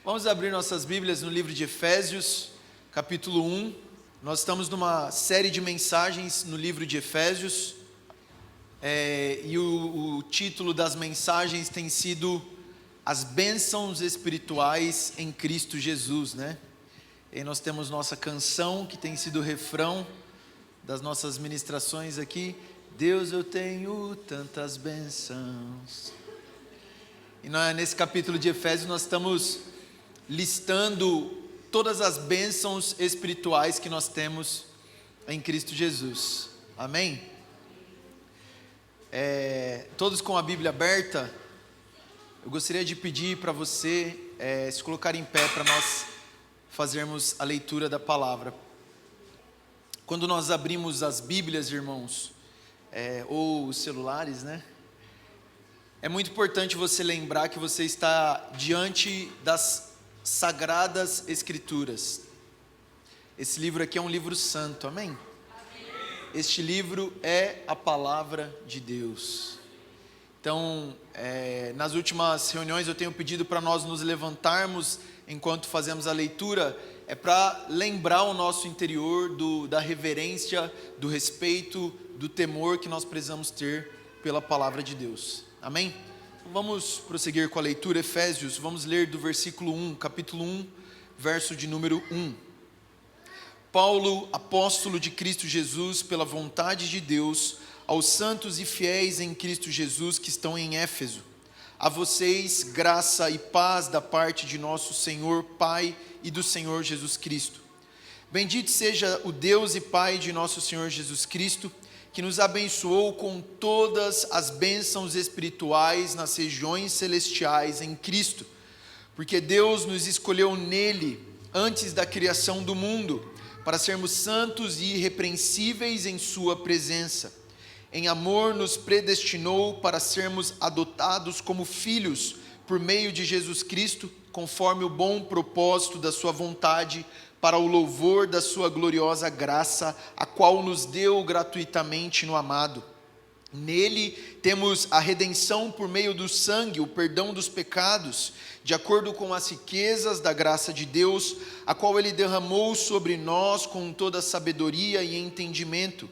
Vamos abrir nossas Bíblias no livro de Efésios, capítulo 1. Nós estamos numa série de mensagens no livro de Efésios, e o título das mensagens tem sido As Bênçãos Espirituais em Cristo Jesus, né? E nós temos nossa canção, que tem sido o refrão das nossas ministrações aqui. Deus, eu tenho tantas bênçãos. E nesse capítulo de Efésios nós estamos listando todas as bênçãos espirituais que nós temos em Cristo Jesus. Amém? Todos com a Bíblia aberta, eu gostaria de pedir para você se colocar em pé para nós fazermos a leitura da palavra. Quando nós abrimos as Bíblias, irmãos, ou os celulares, né? É muito importante você lembrar que você está diante das Sagradas Escrituras. Esse livro aqui é um livro santo, amém? Este livro é a palavra de Deus. Então, nas últimas reuniões eu tenho pedido para nós nos levantarmos enquanto fazemos a leitura, para lembrar o nosso interior da reverência, do respeito, do temor que nós precisamos ter pela palavra de Deus, amém? Vamos prosseguir com a leitura. Efésios, vamos ler do versículo 1, capítulo 1, verso de número 1. Paulo, apóstolo de Cristo Jesus, pela vontade de Deus, aos santos e fiéis em Cristo Jesus que estão em Éfeso. A vocês, graça e paz da parte de nosso Senhor, Pai e do Senhor Jesus Cristo. Bendito seja o Deus e Pai de nosso Senhor Jesus Cristo, que nos abençoou com todas as bênçãos espirituais nas regiões celestiais em Cristo, porque Deus nos escolheu nele antes da criação do mundo, para sermos santos e irrepreensíveis em sua presença. Em amor nos predestinou para sermos adotados como filhos por meio de Jesus Cristo, conforme o bom propósito da sua vontade, para o louvor da sua gloriosa graça, a qual nos deu gratuitamente no amado. Nele temos a redenção por meio do sangue, o perdão dos pecados, de acordo com as riquezas da graça de Deus, a qual ele derramou sobre nós com toda sabedoria e entendimento,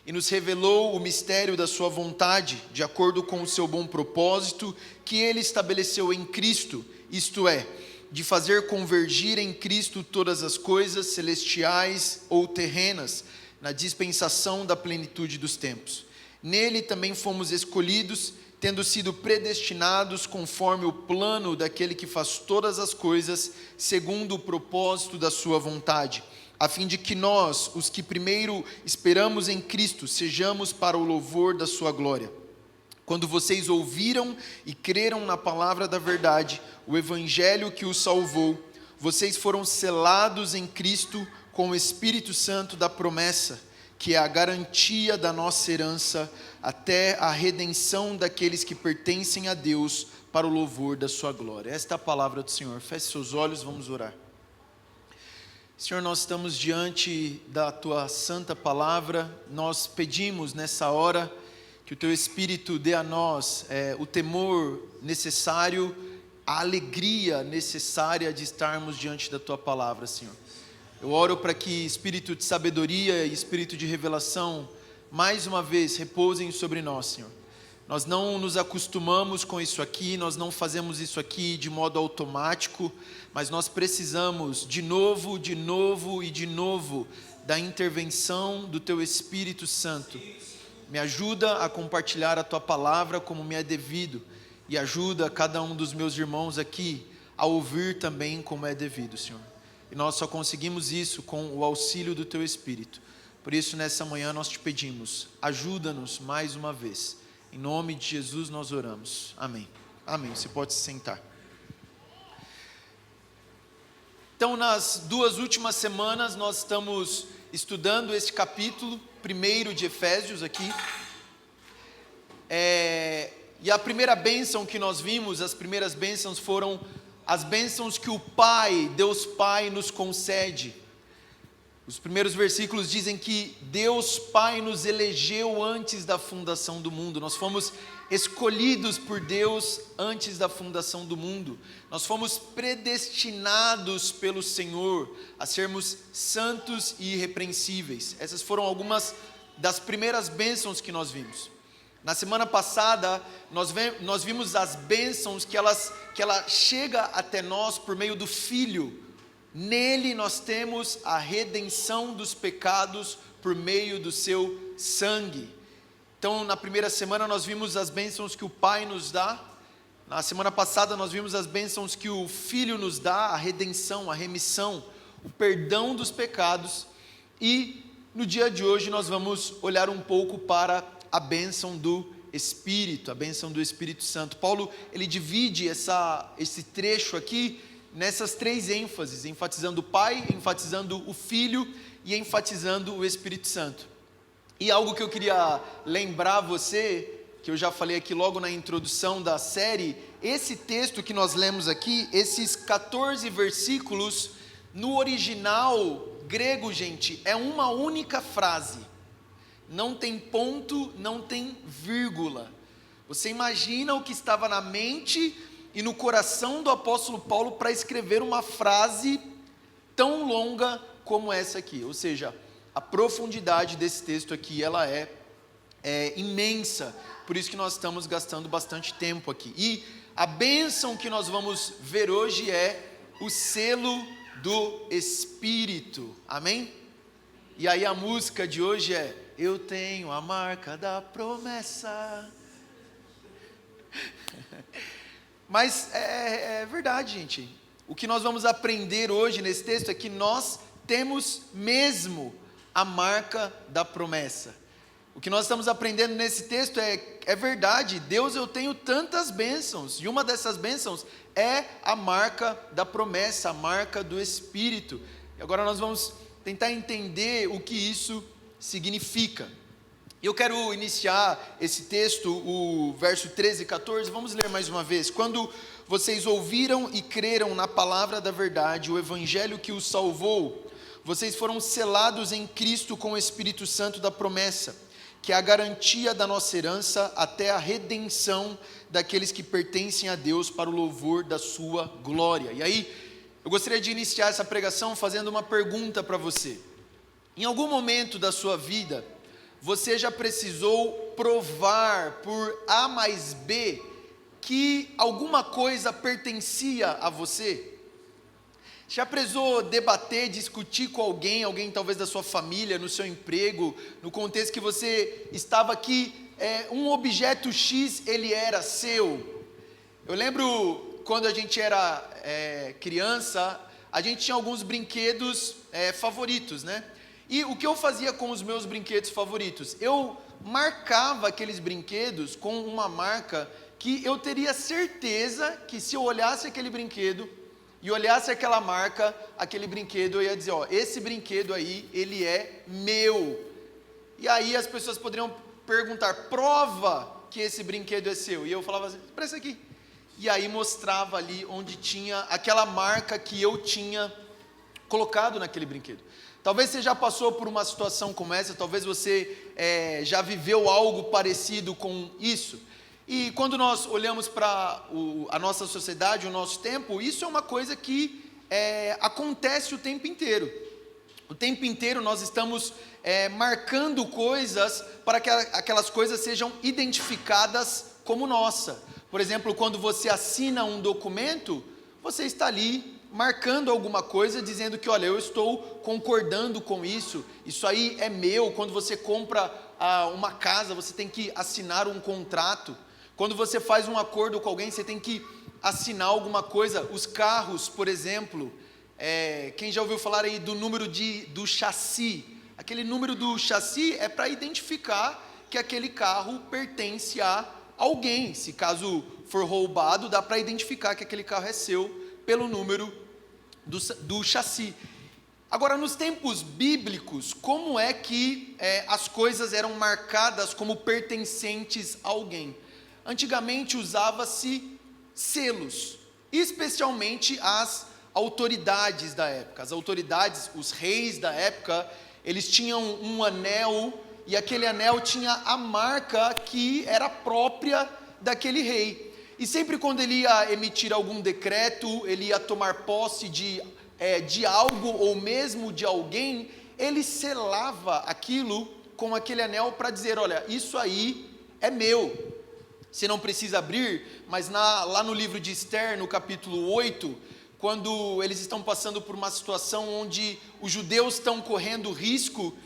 e nos revelou o mistério da sua vontade, de acordo com o seu bom propósito, que ele estabeleceu em Cristo, isto é, de fazer convergir em Cristo todas as coisas celestiais ou terrenas, na dispensação da plenitude dos tempos. Nele também fomos escolhidos, tendo sido predestinados conforme o plano daquele que faz todas as coisas, segundo o propósito da sua vontade, a fim de que nós, os que primeiro esperamos em Cristo, sejamos para o louvor da sua glória. Quando vocês ouviram e creram na palavra da verdade, o evangelho que os salvou, vocês foram selados em Cristo com o Espírito Santo da promessa, que é a garantia da nossa herança, até a redenção daqueles que pertencem a Deus, para o louvor da sua glória. Esta é a palavra do Senhor. Feche seus olhos, vamos orar. Senhor, nós estamos diante da Tua santa palavra, nós pedimos nessa hora que o Teu Espírito dê a nós o temor necessário, a alegria necessária de estarmos diante da Tua palavra, Senhor. Eu oro para que Espírito de sabedoria e Espírito de revelação, mais uma vez, repousem sobre nós, Senhor. Nós não nos acostumamos com isso aqui, nós não fazemos isso aqui de modo automático, mas nós precisamos de novo da intervenção do Teu Espírito Santo. Me ajuda a compartilhar a Tua palavra como me é devido, e ajuda cada um dos meus irmãos aqui a ouvir também como é devido, Senhor. E nós só conseguimos isso com o auxílio do Teu Espírito. Por isso, nessa manhã nós te pedimos, ajuda-nos mais uma vez. Em nome de Jesus nós oramos. Amém. Amém. Você pode se sentar. Então, nas duas últimas semanas, nós estamos estudando esse capítulo 1 de Efésios aqui. E a primeira bênção que nós vimos, as primeiras bênçãos foram as bênçãos que o Pai, Deus Pai, nos concede. Os primeiros versículos dizem que Deus Pai nos elegeu antes da fundação do mundo. Nós fomos escolhidos por Deus antes da fundação do mundo. Nós fomos predestinados pelo Senhor a sermos santos e irrepreensíveis. Essas foram algumas das primeiras bênçãos que nós vimos. Na semana passada, nós vimos as bênçãos que ela chega até nós por meio do Filho. Nele nós temos a redenção dos pecados por meio do seu sangue. Então, na primeira semana nós vimos as bênçãos que o Pai nos dá. Na semana passada nós vimos as bênçãos que o Filho nos dá, a redenção, a remissão, o perdão dos pecados. E no dia de hoje nós vamos olhar um pouco para a bênção do Espírito, a bênção do Espírito Santo. Paulo, ele divide esse trecho aqui nessas três ênfases, enfatizando o Pai, enfatizando o Filho e enfatizando o Espírito Santo. E algo que eu queria lembrar você, que eu já falei aqui logo na introdução da série, esse texto que nós lemos aqui, esses 14 versículos, no original grego, gente, é uma única frase. Não tem ponto, não tem vírgula. Você imagina o que estava na mente e no coração do apóstolo Paulo para escrever uma frase tão longa como essa aqui. Ou seja, a profundidade desse texto aqui, ela é imensa. Por isso que nós estamos gastando bastante tempo aqui. E a bênção que nós vamos ver hoje é o selo do Espírito. Amém? E aí a música de hoje é: eu tenho a marca da promessa. Mas é verdade, gente. O que nós vamos aprender hoje nesse texto é que nós temos mesmo a marca da promessa. O que nós estamos aprendendo nesse texto é verdade. Deus, eu tenho tantas bênçãos, e uma dessas bênçãos é a marca da promessa, a marca do Espírito. E agora nós vamos tentar entender o que isso significa. Eu quero iniciar esse texto, o verso 13 e 14, vamos ler mais uma vez. Quando vocês ouviram e creram na palavra da verdade, o evangelho que os salvou, vocês foram selados em Cristo com o Espírito Santo da promessa, que é a garantia da nossa herança até a redenção daqueles que pertencem a Deus para o louvor da sua glória. E aí, eu gostaria de iniciar essa pregação fazendo uma pergunta para você. Em algum momento da sua vida, você já precisou provar por A mais B que alguma coisa pertencia a você? Já precisou debater, discutir com alguém talvez da sua família, no seu emprego, no contexto que você estava aqui, um objeto X, ele era seu? Eu lembro quando a gente era criança, a gente tinha alguns brinquedos favoritos, né? E o que eu fazia com os meus brinquedos favoritos? Eu marcava aqueles brinquedos com uma marca que eu teria certeza que se eu olhasse aquele brinquedo e olhasse aquela marca, aquele brinquedo, eu ia dizer, ó, esse brinquedo aí, ele é meu. E aí as pessoas poderiam perguntar, prova que esse brinquedo é seu. E eu falava assim, para isso aqui. E aí mostrava ali onde tinha aquela marca que eu tinha colocado naquele brinquedo. Talvez você já passou por uma situação como essa, talvez você já viveu algo parecido com isso. E quando nós olhamos para a nossa sociedade, o nosso tempo, isso é uma coisa que acontece o tempo inteiro. O tempo inteiro nós estamos marcando coisas para que aquelas coisas sejam identificadas como nossa. Por exemplo, quando você assina um documento, você está ali marcando alguma coisa, dizendo que, olha, eu estou concordando com isso, isso aí é meu. Quando você compra uma casa, você tem que assinar um contrato. Quando você faz um acordo com alguém, você tem que assinar alguma coisa. Os carros, por exemplo, quem já ouviu falar aí do número do chassi? Aquele número do chassi é para identificar que aquele carro pertence a alguém. Se caso for roubado, dá para identificar que aquele carro é seu pelo número do chassi. Agora, nos tempos bíblicos, como é que as coisas eram marcadas como pertencentes a alguém? Antigamente usava-se selos, especialmente as autoridades da época. As autoridades, os reis da época, eles tinham um anel, e aquele anel tinha a marca que era própria daquele rei. E sempre quando ele ia emitir algum decreto, ele ia tomar posse de algo ou mesmo de alguém, ele selava aquilo com aquele anel para dizer, olha, isso aí é meu. Você não precisa abrir, mas lá no livro de Esther, no capítulo 8, quando eles estão passando por uma situação onde os judeus estão correndo risco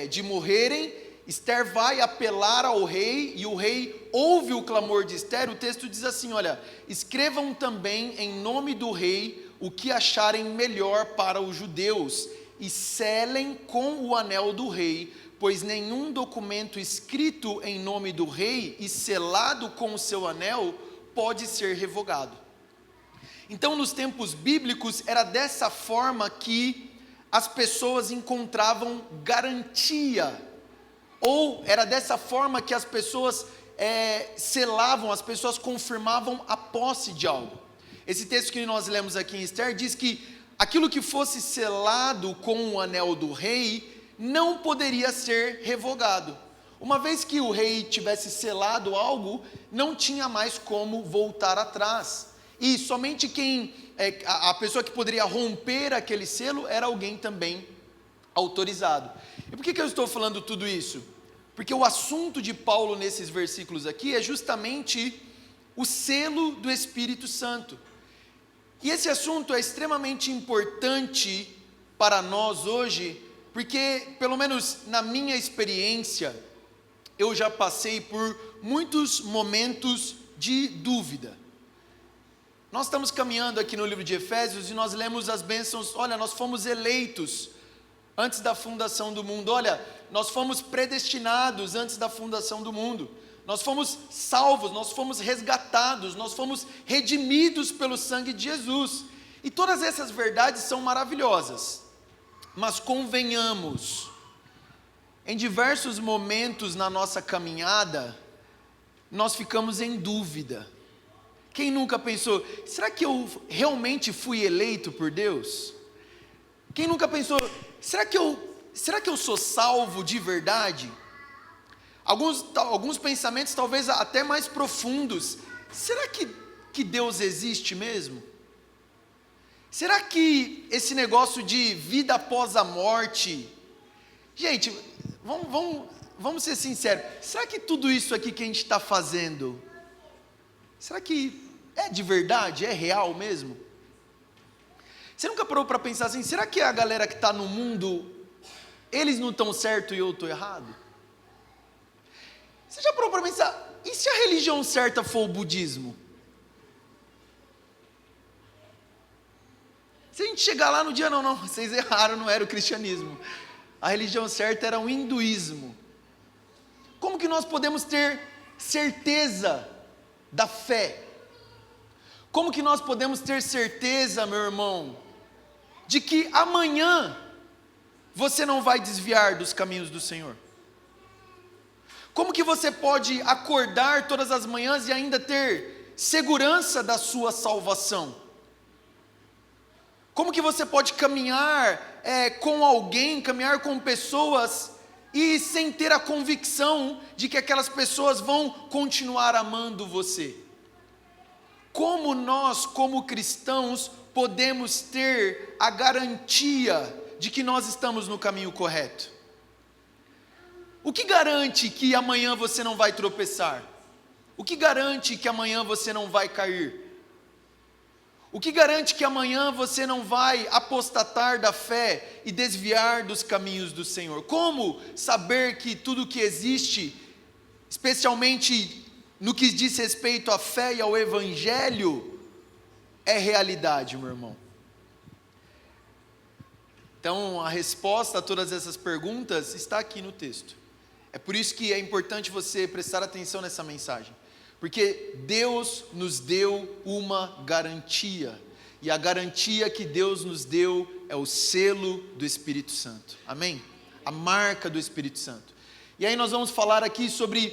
de morrerem, Esther vai apelar ao rei, e o rei ouve o clamor de Esther. O texto diz assim, olha, escrevam também em nome do rei o que acharem melhor para os judeus, e selem com o anel do rei, pois nenhum documento escrito em nome do rei e selado com o seu anel pode ser revogado. Então, nos tempos bíblicos, era dessa forma que as pessoas encontravam garantia, ou era dessa forma que as pessoas selavam, as pessoas confirmavam a posse de algo. Esse texto que nós lemos aqui em Esther diz que aquilo que fosse selado com o anel do rei não poderia ser revogado. Uma vez que o rei tivesse selado algo, não tinha mais como voltar atrás. E somente a pessoa que poderia romper aquele selo era alguém também autorizado. E por que eu estou falando tudo isso? Porque o assunto de Paulo nesses versículos aqui é justamente o selo do Espírito Santo. E esse assunto é extremamente importante para nós hoje, porque, pelo menos na minha experiência, eu já passei por muitos momentos de dúvida. Nós estamos caminhando aqui no livro de Efésios e nós lemos as bênçãos. Olha, nós fomos eleitos antes da fundação do mundo. Olha, nós fomos predestinados antes da fundação do mundo. Nós fomos salvos, nós fomos resgatados, nós fomos redimidos pelo sangue de Jesus. E todas essas verdades são maravilhosas. Mas convenhamos, em diversos momentos na nossa caminhada, nós ficamos em dúvida. Quem nunca pensou, será que eu realmente fui eleito por Deus? Quem nunca pensou, será que eu sou salvo de verdade? Alguns pensamentos talvez até mais profundos. Será que Deus existe mesmo? Será que esse negócio de vida após a morte... Gente, vamos ser sinceros. Será que tudo isso aqui que a gente está fazendo, será que é de verdade? É real mesmo? Você nunca parou para pensar assim, será que a galera que está no mundo, eles não estão certo e eu estou errado? Você já parou para pensar, e se a religião certa for o budismo? Se a gente chegar lá no dia, não, vocês erraram, não era o cristianismo. A religião certa era o hinduísmo. Como que nós podemos ter certeza da fé? Como que nós podemos ter certeza, meu irmão, de que amanhã você não vai desviar dos caminhos do Senhor? Como que você pode acordar todas as manhãs e ainda ter segurança da sua salvação? Como que você pode caminhar com alguém, caminhar com pessoas e sem ter a convicção de que aquelas pessoas vão continuar amando você? Como nós, como cristãos, podemos ter a garantia de que nós estamos no caminho correto? O que garante que amanhã você não vai tropeçar? O que garante que amanhã você não vai cair? O que garante que amanhã você não vai apostatar da fé e desviar dos caminhos do Senhor? Como saber que tudo que existe, especialmente no que diz respeito à fé e ao Evangelho, é realidade, meu irmão? Então, a resposta a todas essas perguntas está aqui no texto. É por isso que é importante você prestar atenção nessa mensagem. Porque Deus nos deu uma garantia. E a garantia que Deus nos deu é o selo do Espírito Santo. Amém? A marca do Espírito Santo. E aí nós vamos falar aqui sobre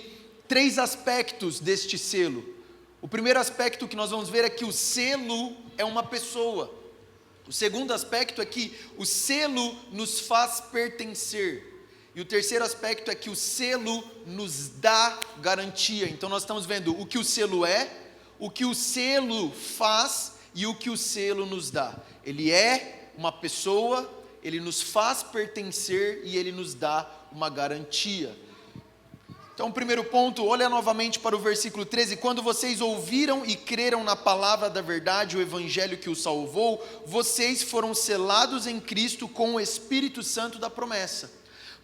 3 aspectos deste selo. O primeiro aspecto que nós vamos ver é que o selo é uma pessoa. O segundo aspecto é que o selo nos faz pertencer. E o terceiro aspecto é que o selo nos dá garantia. Então nós estamos vendo o que o selo é, o que o selo faz e o que o selo nos dá. Ele é uma pessoa, ele nos faz pertencer e ele nos dá uma garantia. Então, o primeiro ponto, olha novamente para o versículo 13. Quando vocês ouviram e creram na palavra da verdade, o evangelho que os salvou, vocês foram selados em Cristo com o Espírito Santo da promessa.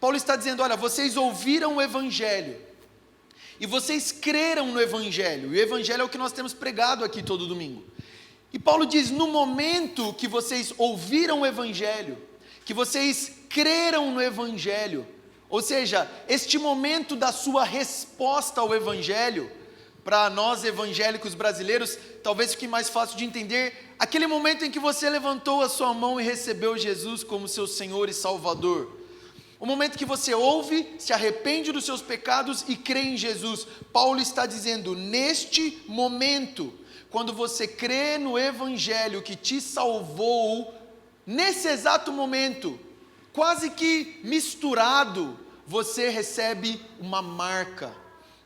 Paulo está dizendo, olha, vocês ouviram o evangelho e vocês creram no evangelho. E o evangelho é o que nós temos pregado aqui todo domingo. E Paulo diz, no momento que vocês ouviram o evangelho, que vocês creram no evangelho, ou seja, este momento da sua resposta ao evangelho, para nós evangélicos brasileiros, talvez fique mais fácil de entender, aquele momento em que você levantou a sua mão e recebeu Jesus como seu Senhor e Salvador. O momento que você ouve, se arrepende dos seus pecados e crê em Jesus. Paulo está dizendo, neste momento, quando você crê no evangelho que te salvou, nesse exato momento, quase que misturado, você recebe uma marca,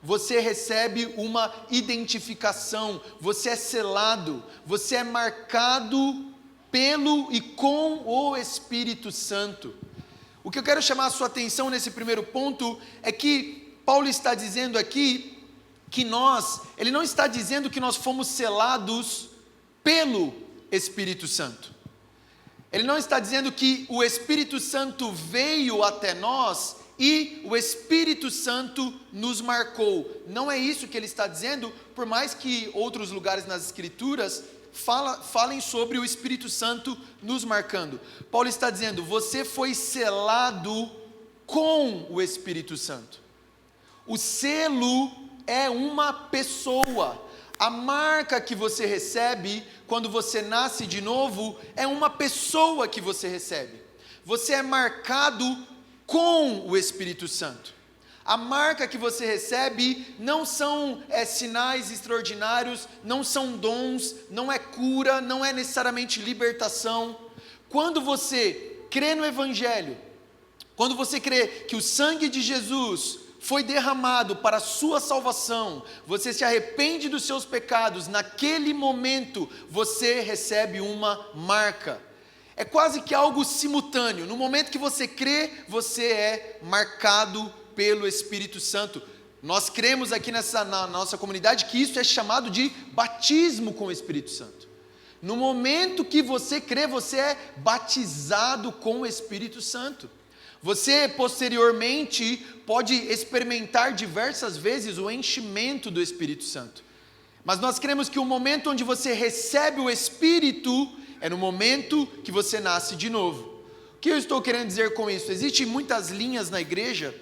você recebe uma identificação, você é selado, você é marcado pelo e com o Espírito Santo. O que eu quero chamar a sua atenção nesse primeiro ponto é que Paulo está dizendo aqui que ele não está dizendo que nós fomos selados pelo Espírito Santo. Ele não está dizendo que o Espírito Santo veio até nós e o Espírito Santo nos marcou. Não é isso que ele está dizendo, por mais que outros lugares nas Escrituras falem sobre o Espírito Santo nos marcando. Paulo está dizendo, você foi selado com o Espírito Santo. O selo é uma pessoa. A marca que você recebe quando você nasce de novo é uma pessoa que você recebe. Você é marcado com o Espírito Santo. A marca que você recebe não são sinais extraordinários, não são dons, não é cura, não é necessariamente libertação. Quando você crê no Evangelho, quando você crê que o sangue de Jesus foi derramado para a sua salvação, você se arrepende dos seus pecados, naquele momento você recebe uma marca. É quase que algo simultâneo. No momento que você crê, você é marcado pelo Espírito Santo. Nós cremos aqui na nossa comunidade que isso é chamado de batismo com o Espírito Santo. No momento que você crê, você é batizado com o Espírito Santo. Você posteriormente pode experimentar diversas vezes o enchimento do Espírito Santo. Mas nós cremos que o momento onde você recebe o Espírito é no momento que você nasce de novo. O que eu estou querendo dizer com isso? Existem muitas linhas na igreja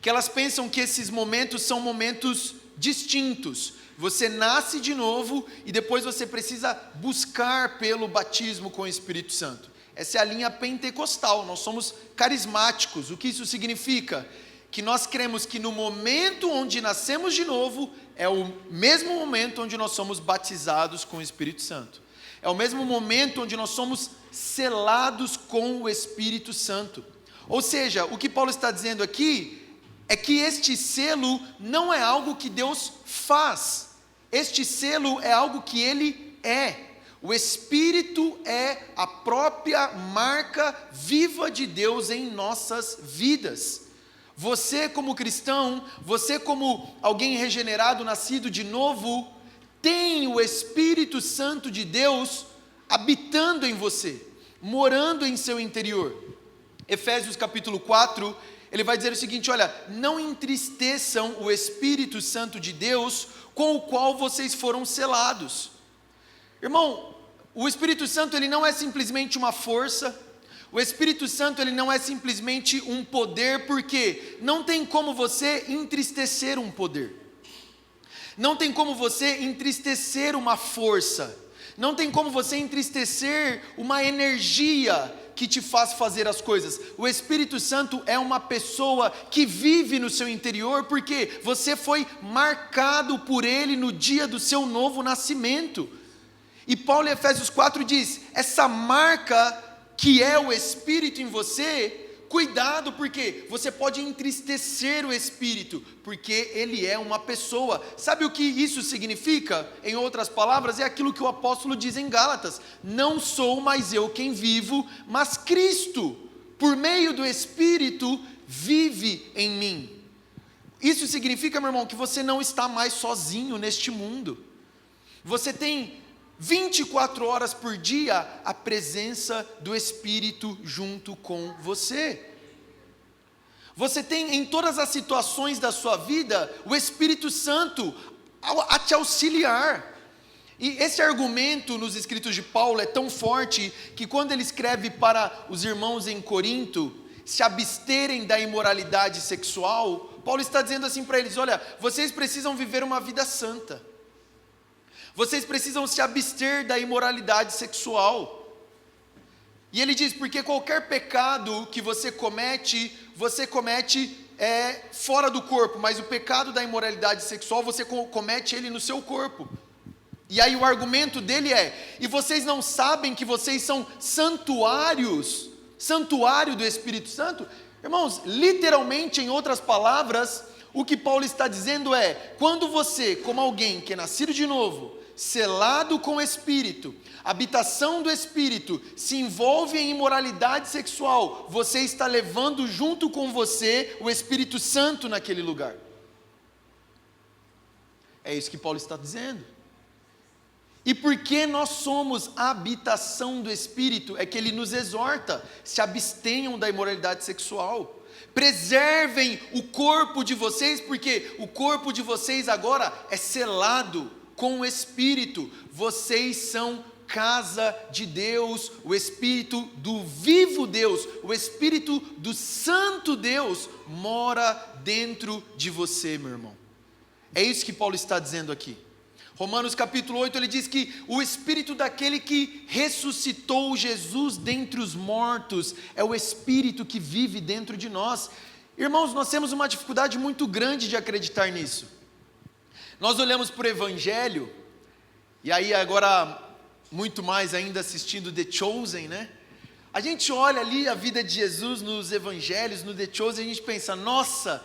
que elas pensam que esses momentos são momentos distintos. Você nasce de novo e depois você precisa buscar pelo batismo com o Espírito Santo. Essa é a linha pentecostal, nós somos carismáticos. O que isso significa? Que nós cremos que no momento onde nascemos de novo, é o mesmo momento onde nós somos batizados com o Espírito Santo. É o mesmo momento onde nós somos selados com o Espírito Santo. Ou seja, o que Paulo está dizendo aqui é que este selo não é algo que Deus faz. Este selo é algo que Ele é. O Espírito é a própria marca viva de Deus em nossas vidas. Você como cristão, você como alguém regenerado, nascido de novo, tem o Espírito Santo de Deus habitando em você, morando em seu interior. Efésios capítulo 4, ele vai dizer o seguinte, olha, não entristeçam o Espírito Santo de Deus, com o qual vocês foram selados. Irmão, o Espírito Santo ele não é simplesmente uma força, o Espírito Santo ele não é simplesmente um poder, porque não tem como você entristecer um poder, não tem como você entristecer uma força, não tem como você entristecer uma energia que te faz fazer as coisas. O Espírito Santo é uma pessoa que vive no seu interior, porque você foi marcado por Ele no dia do seu novo nascimento. E Paulo em Efésios 4 diz, essa marca que é o Espírito em você, cuidado, porque você pode entristecer o Espírito, porque ele é uma pessoa. Sabe o que isso significa? Em outras palavras, é aquilo que o apóstolo diz em Gálatas: não sou mais eu quem vivo, mas Cristo, por meio do Espírito, vive em mim. Isso significa, meu irmão, que você não está mais sozinho neste mundo. Você tem 24 horas por dia a presença do Espírito junto com você. Você tem em todas as situações da sua vida o Espírito Santo a te auxiliar. E esse argumento nos escritos de Paulo é tão forte que quando ele escreve para os irmãos em Corinto se absterem da imoralidade sexual, Paulo está dizendo assim para eles: olha, vocês precisam viver uma vida santa. Vocês precisam se abster da imoralidade sexual. E ele diz, porque qualquer pecado que você comete fora do corpo, mas o pecado da imoralidade sexual, você comete ele no seu corpo. E aí o argumento dele é, e vocês não sabem que vocês são santuário do Espírito Santo? Irmãos, literalmente, em outras palavras, o que Paulo está dizendo é, quando você, como alguém que é nascido de novo, selado com o Espírito, habitação do Espírito, se envolve em imoralidade sexual, você está levando junto com você o Espírito Santo naquele lugar. É isso que Paulo está dizendo. E porque nós somos a habitação do Espírito, é que ele nos exorta, se abstenham da imoralidade sexual. Preservem o corpo de vocês, porque o corpo de vocês agora é selado com o Espírito. Vocês são casa de Deus, o Espírito do vivo Deus, o Espírito do Santo Deus mora dentro de você, meu irmão. É isso que Paulo está dizendo aqui. Romanos capítulo 8, ele diz que o Espírito daquele que ressuscitou Jesus dentre os mortos é o Espírito que vive dentro de nós. Irmãos, nós temos uma dificuldade muito grande de acreditar nisso. Nós olhamos para o Evangelho, e aí agora, muito mais ainda assistindo The Chosen, né? A gente olha ali a vida de Jesus nos Evangelhos, no The Chosen, e a gente pensa, nossa,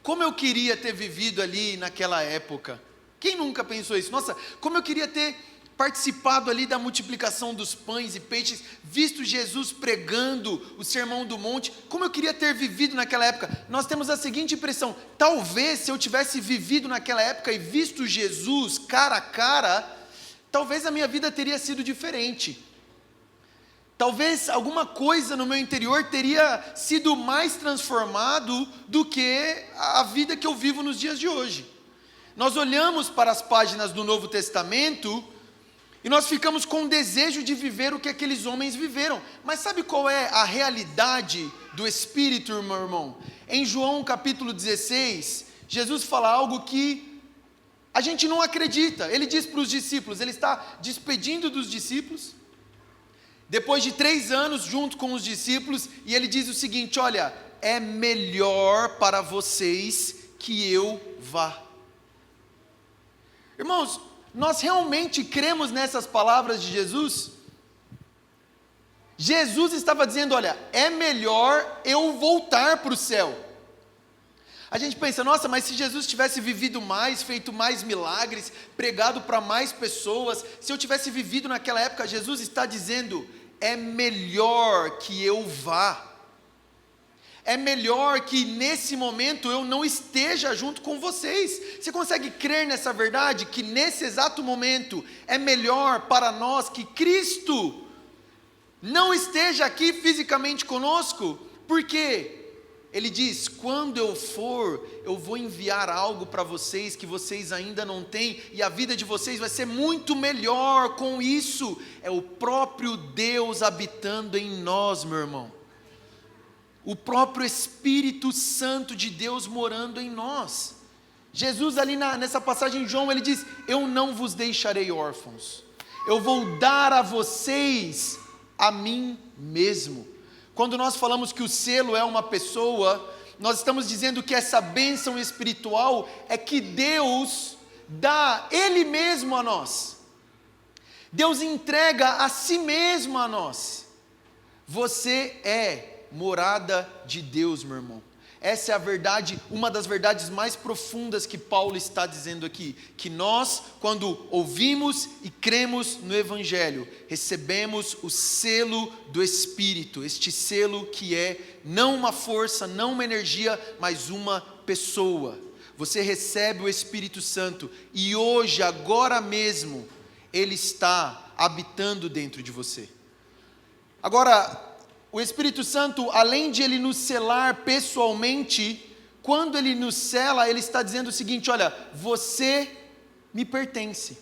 como eu queria ter vivido ali naquela época. Quem nunca pensou isso? Nossa, como eu queria ter participado ali da multiplicação dos pães e peixes, visto Jesus pregando o Sermão do Monte, como eu queria ter vivido naquela época. Nós temos a seguinte impressão, talvez se eu tivesse vivido naquela época e visto Jesus cara a cara, talvez a minha vida teria sido diferente. Talvez alguma coisa no meu interior teria sido mais transformado do que a vida que eu vivo nos dias de hoje. Nós olhamos para as páginas do Novo Testamento e nós ficamos com o desejo de viver o que aqueles homens viveram. Mas sabe qual é a realidade do Espírito, meu irmão? Em João capítulo 16, Jesus fala algo que a gente não acredita. Ele diz para os discípulos, ele está despedindo dos discípulos, depois de 3 anos junto com os discípulos, e ele diz o seguinte: olha, é melhor para vocês que eu vá. Irmãos, nós realmente cremos nessas palavras de Jesus? Jesus estava dizendo, olha, é melhor eu voltar para o céu. A gente pensa, nossa, mas se Jesus tivesse vivido mais, feito mais milagres, pregado para mais pessoas, se eu tivesse vivido naquela época, Jesus está dizendo, é melhor que eu vá. É melhor que nesse momento eu não esteja junto com vocês. Você consegue crer nessa verdade? Que nesse exato momento é melhor para nós que Cristo não esteja aqui fisicamente conosco? Por quê? Ele diz, quando eu for, eu vou enviar algo para vocês que vocês ainda não têm, e a vida de vocês vai ser muito melhor com isso. É o próprio Deus habitando em nós, meu irmão. O próprio Espírito Santo de Deus morando em nós. Jesus ali nessa passagem de João, ele diz, eu não vos deixarei órfãos, eu vou dar a vocês a mim mesmo. Quando nós falamos que o selo é uma pessoa, nós estamos dizendo que essa bênção espiritual é que Deus dá Ele mesmo a nós. Deus entrega a si mesmo a nós. Você é morada de Deus, meu irmão. Essa é a verdade, uma das verdades mais profundas que Paulo está dizendo aqui, que nós, quando ouvimos e cremos no Evangelho, recebemos o selo do Espírito, este selo que é não uma força, não uma energia, mas uma pessoa. Você recebe o Espírito Santo e hoje, agora mesmo, ele está habitando dentro de você. Agora, o Espírito Santo, além de ele nos selar pessoalmente, quando ele nos sela, ele está dizendo o seguinte: olha, você me pertence.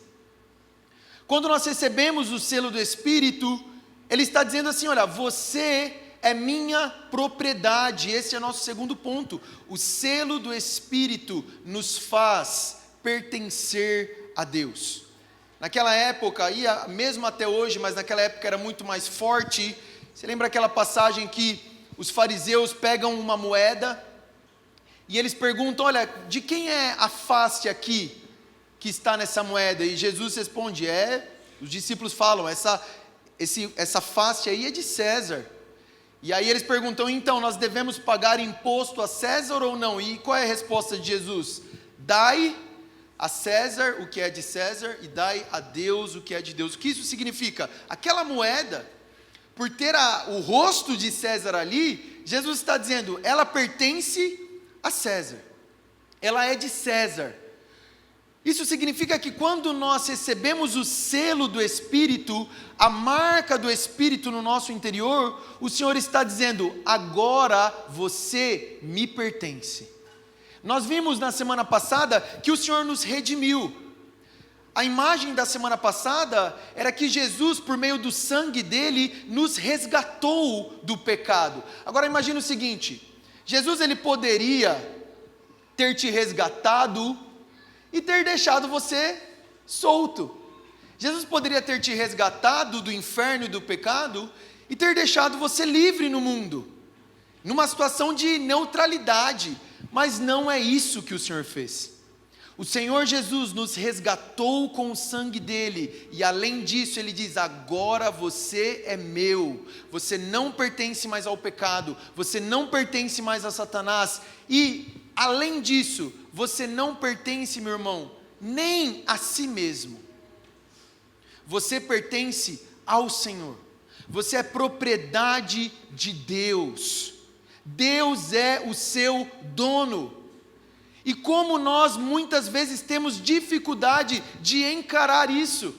Quando nós recebemos o selo do Espírito, ele está dizendo assim: olha, você é minha propriedade. Esse é o nosso segundo ponto. O selo do Espírito nos faz pertencer a Deus. Naquela época, e mesmo até hoje, mas naquela época era muito mais forte. Você lembra aquela passagem que os fariseus pegam uma moeda e eles perguntam: olha, de quem é a face aqui que está nessa moeda? E Jesus responde: os discípulos falam, essa face aí é de César. E aí eles perguntam: então, nós devemos pagar imposto a César ou não? E qual é a resposta de Jesus? Dai a César o que é de César e dai a Deus o que é de Deus. O que isso significa? Aquela moeda, por ter o rosto de César ali, Jesus está dizendo, ela pertence a César, ela é de César. Isso significa que quando nós recebemos o selo do Espírito, a marca do Espírito no nosso interior, o Senhor está dizendo: agora você me pertence. Nós vimos na semana passada que o Senhor nos redimiu. A imagem da semana passada era que Jesus, por meio do sangue dele, nos resgatou do pecado. Agora imagine o seguinte: Jesus ele poderia ter te resgatado e ter deixado você solto. Jesus poderia ter te resgatado do inferno e do pecado e ter deixado você livre no mundo, numa situação de neutralidade, mas não é isso que o Senhor fez. O Senhor Jesus nos resgatou com o sangue dele, e além disso ele diz: agora você é meu, você não pertence mais ao pecado, você não pertence mais a Satanás, e além disso, você não pertence, meu irmão, nem a si mesmo, você pertence ao Senhor, você é propriedade de Deus, Deus é o seu dono. E como nós muitas vezes temos dificuldade de encarar isso,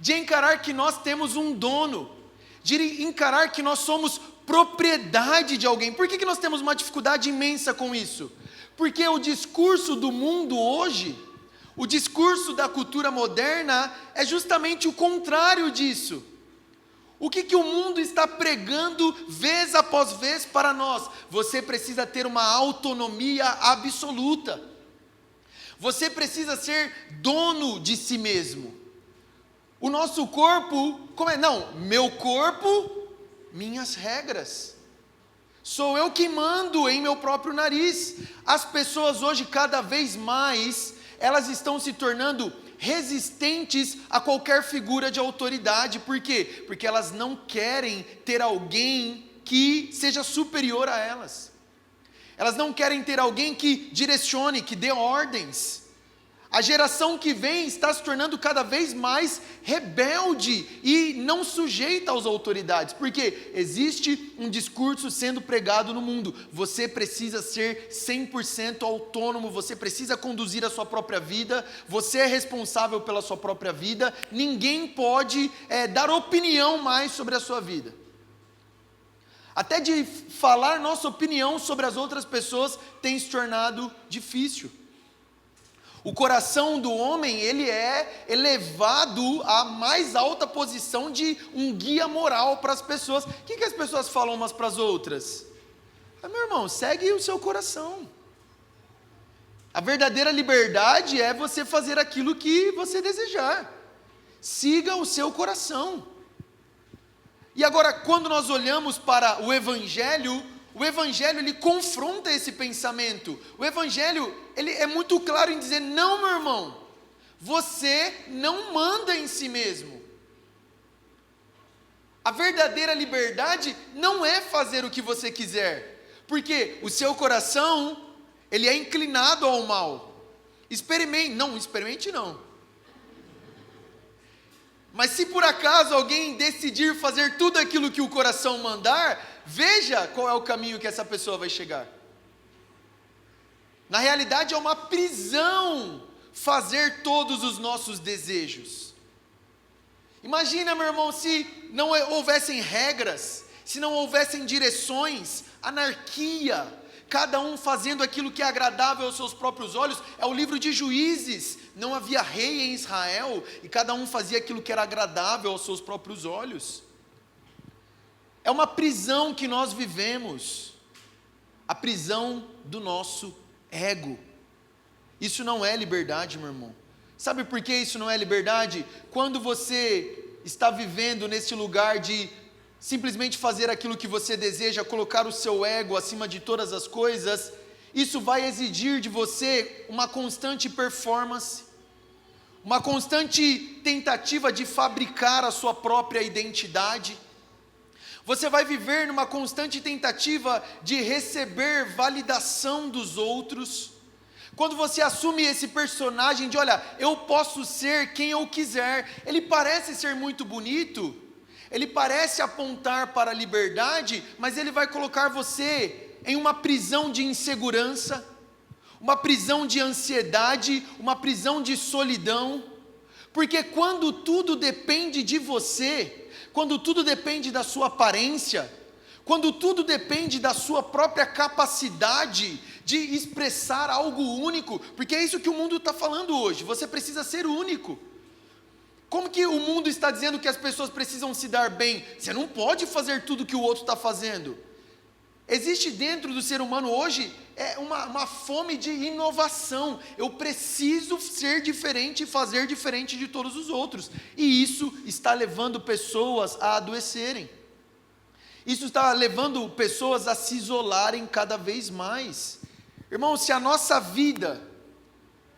de encarar que nós temos um dono, de encarar que nós somos propriedade de alguém. Por que nós temos uma dificuldade imensa com isso? Porque o discurso do mundo hoje, o discurso da cultura moderna é justamente o contrário disso. O que o mundo está pregando vez após vez para nós? Você precisa ter uma autonomia absoluta. Você precisa ser dono de si mesmo. O nosso corpo, como é? Não, meu corpo, minhas regras. Sou eu que mando em meu próprio nariz. As pessoas hoje, cada vez mais, elas estão se tornando resistentes a qualquer figura de autoridade. Por quê? Porque elas não querem ter alguém que seja superior a elas. Elas não querem ter alguém que direcione, que dê ordens. A geração que vem está se tornando cada vez mais rebelde e não sujeita às autoridades, porque existe um discurso sendo pregado no mundo: você precisa ser 100% autônomo, você precisa conduzir a sua própria vida, você é responsável pela sua própria vida, ninguém pode dar opinião mais sobre a sua vida. Até de falar nossa opinião sobre as outras pessoas tem se tornado difícil. O coração do homem, ele é elevado à mais alta posição de um guia moral para as pessoas. O que as pessoas falam umas para as outras? Meu irmão, segue o seu coração. A verdadeira liberdade é você fazer aquilo que você desejar. Siga o seu coração. E agora, quando nós olhamos para o Evangelho ele confronta esse pensamento. O Evangelho, ele é muito claro em dizer: não, meu irmão, você não manda em si mesmo. A verdadeira liberdade não é fazer o que você quiser, porque o seu coração, ele é inclinado ao mal. Experimente não. Mas se por acaso alguém decidir fazer tudo aquilo que o coração mandar, veja qual é o caminho que essa pessoa vai chegar. Na realidade é uma prisão fazer todos os nossos desejos. Imagina, meu irmão, se não houvessem regras, se não houvessem direções, anarquia, cada um fazendo aquilo que é agradável aos seus próprios olhos. É o livro de Juízes, não havia rei em Israel, e cada um fazia aquilo que era agradável aos seus próprios olhos. É uma prisão que nós vivemos, a prisão do nosso ego. Isso não é liberdade, meu irmão. Sabe por que isso não é liberdade? Quando você está vivendo nesse lugar de simplesmente fazer aquilo que você deseja, colocar o seu ego acima de todas as coisas, isso vai exigir de você uma constante performance, uma constante tentativa de fabricar a sua própria identidade. Você vai viver numa constante tentativa de receber validação dos outros. Quando você assume esse personagem de, olha, eu posso ser quem eu quiser, ele parece ser muito bonito, ele parece apontar para a liberdade, mas ele vai colocar você em uma prisão de insegurança, uma prisão de ansiedade, uma prisão de solidão, porque quando tudo depende de você, quando tudo depende da sua aparência, quando tudo depende da sua própria capacidade de expressar algo único, porque é isso que o mundo está falando hoje, você precisa ser único. Como que o mundo está dizendo que as pessoas precisam se dar bem? Você não pode fazer tudo que o outro está fazendo. Existe dentro do ser humano hoje uma fome de inovação. Eu preciso ser diferente e fazer diferente de todos os outros. E isso está levando pessoas a adoecerem. Isso está levando pessoas a se isolarem cada vez mais. Irmão, se a nossa vida,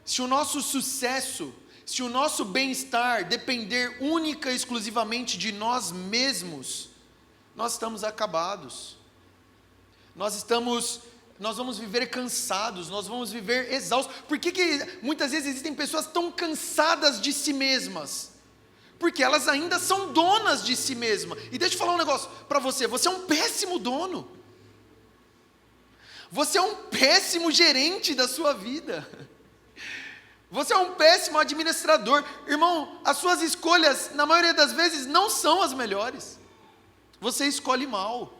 se o nosso sucesso, se o nosso bem-estar depender única e exclusivamente de nós mesmos, nós estamos acabados. Nós vamos viver cansados, nós vamos viver exaustos. Por que muitas vezes existem pessoas tão cansadas de si mesmas? Porque elas ainda são donas de si mesmas. E deixa eu falar um negócio para você, você é um péssimo dono. Você é um péssimo gerente da sua vida. Você é um péssimo administrador. Irmão, as suas escolhas, na maioria das vezes, não são as melhores. Você escolhe mal.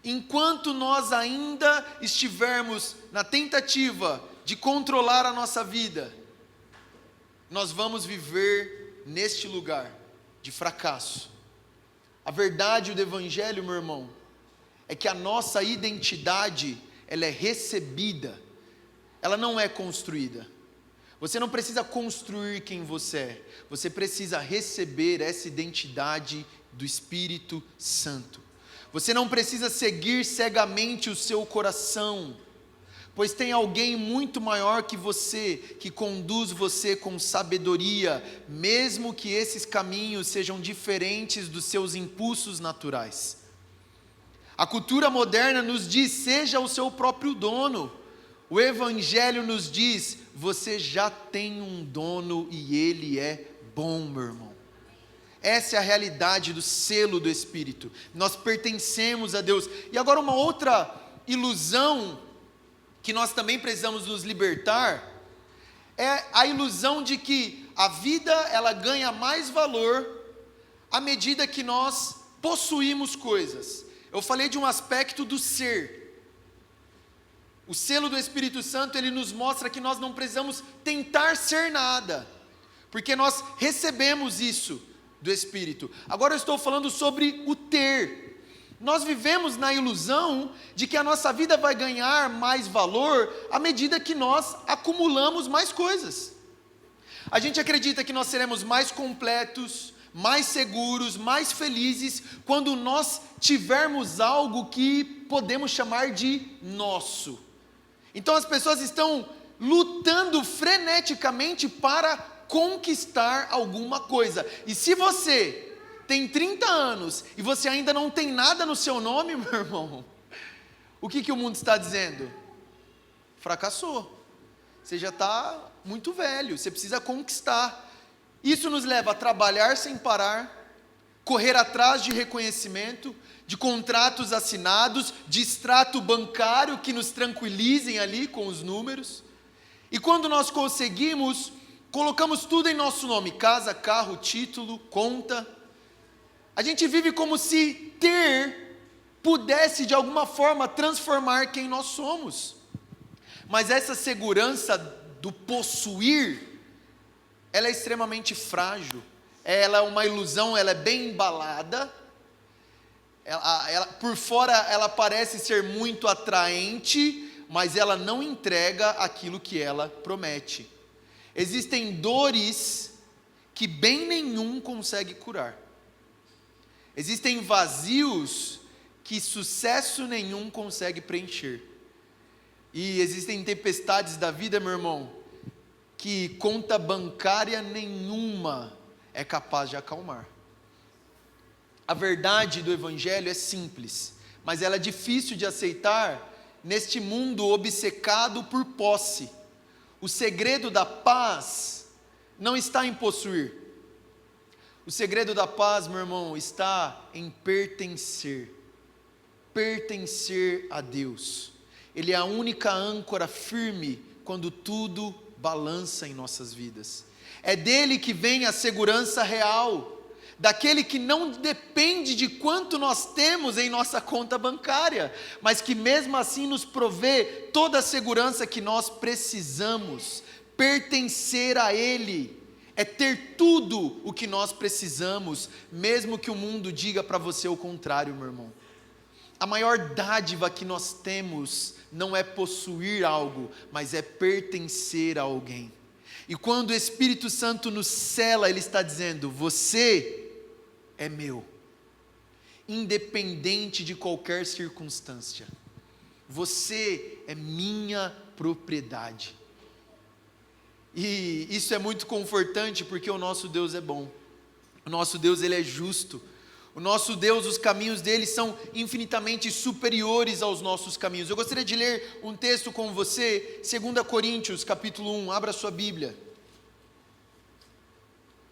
Enquanto nós ainda estivermos na tentativa de controlar a nossa vida, nós vamos viver neste lugar de fracasso. A verdade do Evangelho, meu irmão, é que a nossa identidade, ela é recebida, ela não é construída. Você não precisa construir quem você é, você precisa receber essa identidade do Espírito Santo. Você não precisa seguir cegamente o seu coração, pois tem alguém muito maior que você, que conduz você com sabedoria, mesmo que esses caminhos sejam diferentes dos seus impulsos naturais. A cultura moderna nos diz, seja o seu próprio dono. O Evangelho nos diz, você já tem um dono e ele é bom, meu irmão. Essa é a realidade do selo do Espírito. Nós pertencemos a Deus. E agora uma outra ilusão que nós também precisamos nos libertar é a ilusão de que a vida ela ganha mais valor à medida que nós possuímos coisas. Eu falei de um aspecto do ser. O selo do Espírito Santo, ele nos mostra que nós não precisamos tentar ser nada, porque nós recebemos isso do Espírito. Agora eu estou falando sobre o ter. Nós vivemos na ilusão de que a nossa vida vai ganhar mais valor à medida que nós acumulamos mais coisas. A gente acredita que nós seremos mais completos, mais seguros, mais felizes, quando nós tivermos algo que podemos chamar de nosso. Então as pessoas estão lutando freneticamente para conquistar alguma coisa. E se você tem 30 anos e você ainda não tem nada no seu nome, meu irmão, o que o mundo está dizendo? Fracassou. Você já está muito velho, você precisa conquistar. Isso nos leva a trabalhar sem parar, correr atrás de reconhecimento, de contratos assinados, de extrato bancário que nos tranquilizem ali com os números. E quando nós conseguimos, colocamos tudo em nosso nome: casa, carro, título, conta. A gente vive como se ter pudesse de alguma forma transformar quem nós somos. Mas essa segurança do possuir, ela é extremamente frágil. Ela é uma ilusão, ela é bem embalada. Por fora ela parece ser muito atraente, mas ela não entrega aquilo que ela promete. Existem dores que bem nenhum consegue curar. Existem vazios que sucesso nenhum consegue preencher. E existem tempestades da vida, meu irmão, que conta bancária nenhuma é capaz de acalmar. A verdade do Evangelho é simples, mas ela é difícil de aceitar neste mundo obcecado por posse. O segredo da paz não está em possuir. O segredo da paz, meu irmão, está em pertencer. Pertencer a Deus. Ele é a única âncora firme quando tudo balança em nossas vidas. É dele que vem a segurança real, daquele que não depende de quanto nós temos em nossa conta bancária, mas que mesmo assim nos provê toda a segurança que nós precisamos. Pertencer a Ele é ter tudo o que nós precisamos, mesmo que o mundo diga para você o contrário, meu irmão. A maior dádiva que nós temos não é possuir algo, mas é pertencer a alguém. E quando o Espírito Santo nos sela, Ele está dizendo: você é meu, independente de qualquer circunstância. Você é minha propriedade. E isso é muito confortante, porque o nosso Deus é bom. O nosso Deus, Ele é justo. O nosso Deus, os caminhos dele são infinitamente superiores aos nossos caminhos. Eu gostaria de ler um texto com você, 2 Coríntios, capítulo 1, abra sua Bíblia.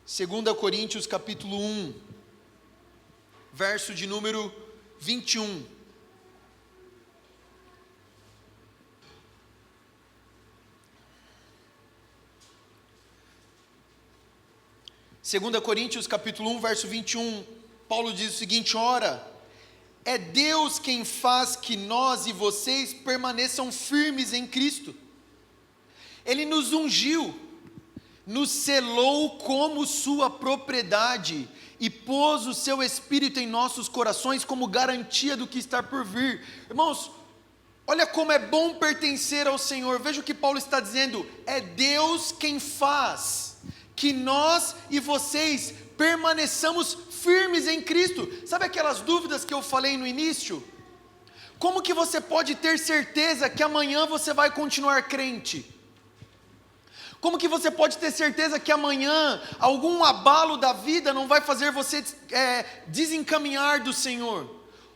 2 Coríntios, capítulo 1, verso de número 21. Segunda Coríntios, capítulo 1, verso 21. Paulo diz o seguinte: ora, é Deus quem faz que nós e vocês permaneçam firmes em Cristo. Ele nos ungiu, nos selou como sua propriedade e pôs o seu Espírito em nossos corações como garantia do que está por vir. Irmãos, olha como é bom pertencer ao Senhor. Veja o que Paulo está dizendo: é Deus quem faz que nós e vocês permaneçamos firmes em Cristo. Sabe aquelas dúvidas que eu falei no início? Como que você pode ter certeza que amanhã você vai continuar crente? Como que você pode ter certeza que amanhã algum abalo da vida não vai fazer você desencaminhar do Senhor?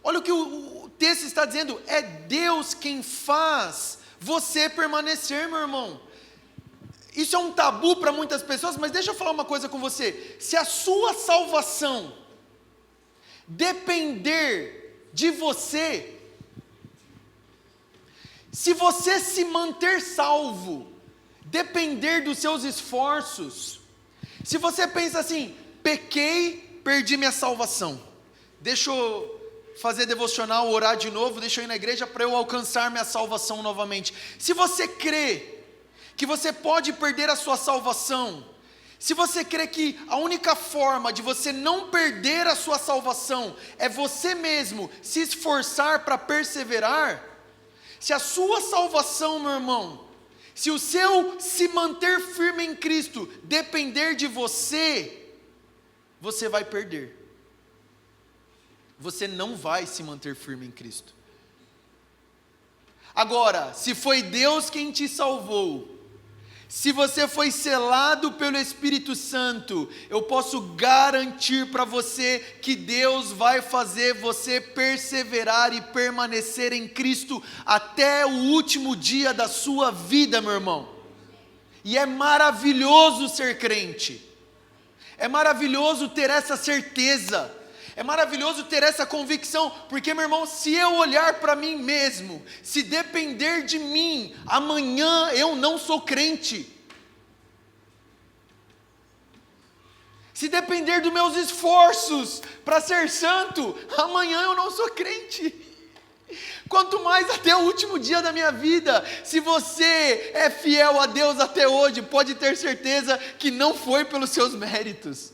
Olha o que o texto está dizendo: é Deus quem faz você permanecer, meu irmão. Isso é um tabu para muitas pessoas, mas deixa eu falar uma coisa com você. Se a sua salvação depender de você, se você se manter salvo depender dos seus esforços, se você pensa assim: pequei, perdi minha salvação, deixa eu fazer devocional, orar de novo, deixa eu ir na igreja para eu alcançar minha salvação novamente. Se você crê que você pode perder a sua salvação, se você crê que a única forma de você não perder a sua salvação é você mesmo se esforçar para perseverar, se a sua salvação, meu irmão, se o seu se manter firme em Cristo depender de você, você vai perder. Você não vai se manter firme em Cristo. Agora, se foi Deus quem te salvou, Se você foi selado pelo Espírito Santo, eu posso garantir para você que Deus vai fazer você perseverar e permanecer em Cristo até o último dia da sua vida, meu irmão. E é maravilhoso ser crente, é maravilhoso ter essa certeza, é maravilhoso ter essa convicção, porque, meu irmão, se eu olhar para mim mesmo, se depender de mim, amanhã eu não sou crente. Se depender dos meus esforços para ser santo, amanhã eu não sou crente. Quanto mais até o último dia da minha vida. Se você é fiel a Deus até hoje, pode ter certeza que não foi pelos seus méritos.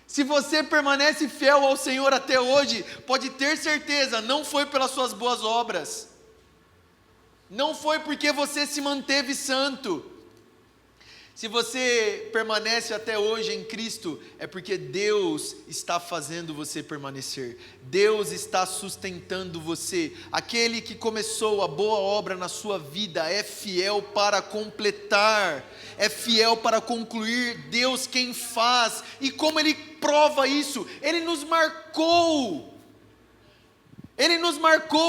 Se você permanece fiel ao Senhor até hoje, pode ter certeza, não foi pelas suas boas obras, não foi porque você se manteve santo. Se você permanece até hoje em Cristo, é porque Deus está fazendo você permanecer, Deus está sustentando você. Aquele que começou a boa obra na sua vida é fiel para completar, é fiel para concluir. Deus quem faz, e como Ele prova isso? Ele nos marcou